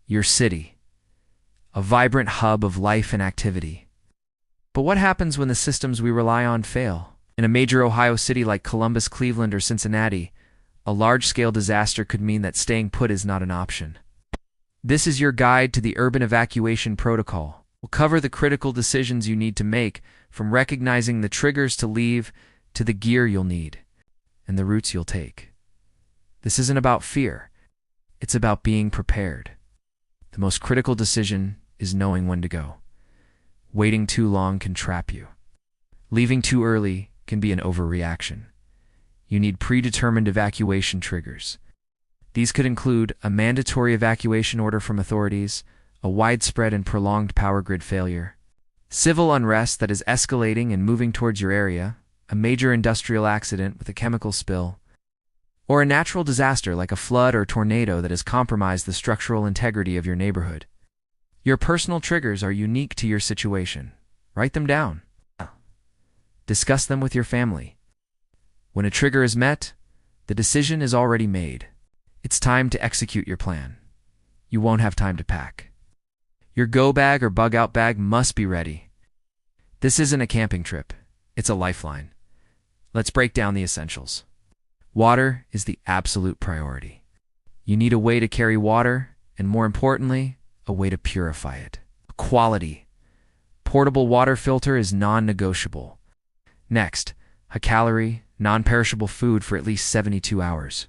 your city, a vibrant hub of life and activity. But what happens when the systems we rely on fail? In a major Ohio city like Columbus, Cleveland, or Cincinnati, a large-scale disaster could mean that staying put is not an option. This is your guide to the Urban Evacuation Protocol. We'll cover the critical decisions you need to make, from recognizing the triggers to leave to the gear you'll need and the routes you'll take. This isn't about fear. It's about being prepared. The most critical decision is knowing when to go. Waiting too long can trap you. Leaving too early can be an overreaction. You need predetermined evacuation triggers. These could include a mandatory evacuation order from authorities, a widespread and prolonged power grid failure, civil unrest that is escalating and moving towards your area, a major industrial accident with a chemical spill, or a natural disaster like a flood or tornado that has compromised the structural integrity of your neighborhood. Your personal triggers are unique to your situation. Write them down. Discuss them with your family. When a trigger is met, the decision is already made. It's time to execute your plan. You won't have time to pack. Your go bag or bug out bag must be ready. This isn't a camping trip. It's a lifeline. Let's break down the essentials. Water is the absolute priority. You need a way to carry water, and more importantly, a way to purify it. Quality. Portable water filter is non-negotiable. Next, a calorie, non-perishable food for at least 72 hours.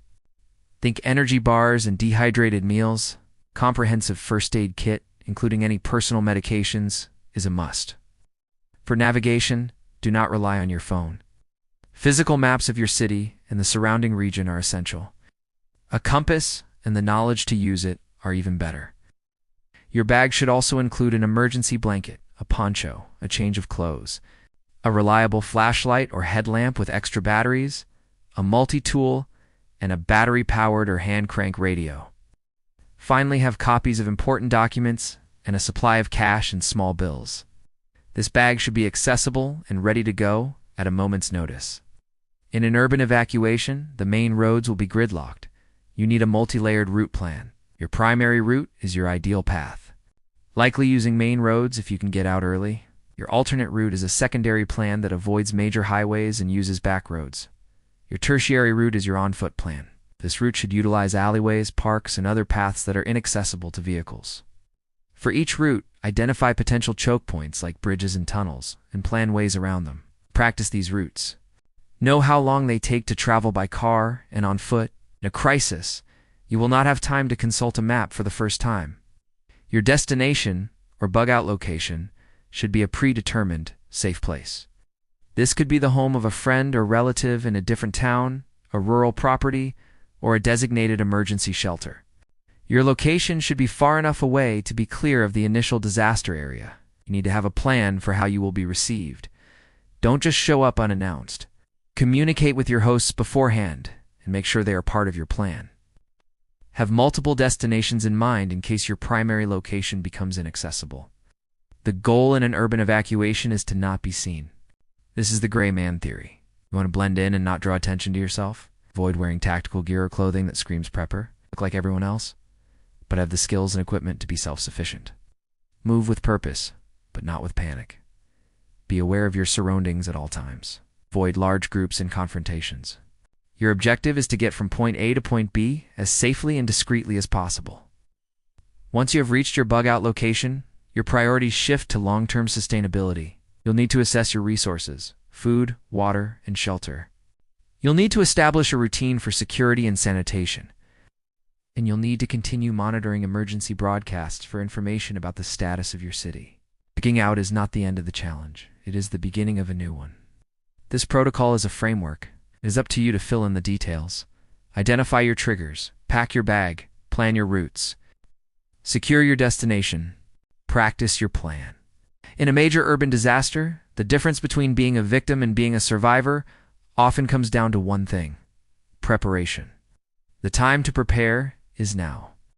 Think energy bars and dehydrated meals. Comprehensive first aid kit, including any personal medications, is a must. For navigation, do not rely on your phone. Physical maps of your city and the surrounding region are essential. A compass and the knowledge to use it are even better. Your bag should also include an emergency blanket, a poncho, a change of clothes, a reliable flashlight or headlamp with extra batteries, a multi-tool, and a battery-powered or hand-crank radio. Finally, have copies of important documents and a supply of cash and small bills. This bag should be accessible and ready to go at a moment's notice. In an urban evacuation, the main roads will be gridlocked. You need a multi-layered route plan. Your primary route is your ideal path, likely using main roads if you can get out early. Your alternate route is a secondary plan that avoids major highways and uses back roads. Your tertiary route is your on-foot plan. This route should utilize alleyways, parks, and other paths that are inaccessible to vehicles. For each route, identify potential choke points like bridges and tunnels, and plan ways around them. Practice these routes. Know how long they take to travel by car and on foot. In a crisis, you will not have time to consult a map for the first time. Your destination, or bug-out location, should be a predetermined, safe place. This could be the home of a friend or relative in a different town, a rural property, or a designated emergency shelter. Your location should be far enough away to be clear of the initial disaster area. You need to have a plan for how you will be received. Don't just show up unannounced. Communicate with your hosts beforehand and make sure they are part of your plan. Have multiple destinations in mind in case your primary location becomes inaccessible. The goal in an urban evacuation is to not be seen. This is the gray man theory. You want to blend in and not draw attention to yourself? Avoid wearing tactical gear or clothing that screams prepper. Look like everyone else, but have the skills and equipment to be self-sufficient. Move with purpose, but not with panic. Be aware of your surroundings at all times. Avoid large groups and confrontations. Your objective is to get from point A to point B as safely and discreetly as possible. Once you have reached your bug-out location, your priorities shift to long-term sustainability. You'll need to assess your resources, food, water, and shelter. You'll need to establish a routine for security and sanitation. And you'll need to continue monitoring emergency broadcasts for information about the status of your city. Bugging out is not the end of the challenge. It is the beginning of a new one. This protocol is a framework. It is up to you to fill in the details. Identify your triggers, pack your bag, plan your routes. Secure your destination. Practice your plan. In a major urban disaster, the difference between being a victim and being a survivor often comes down to one thing: preparation. The time to prepare is now.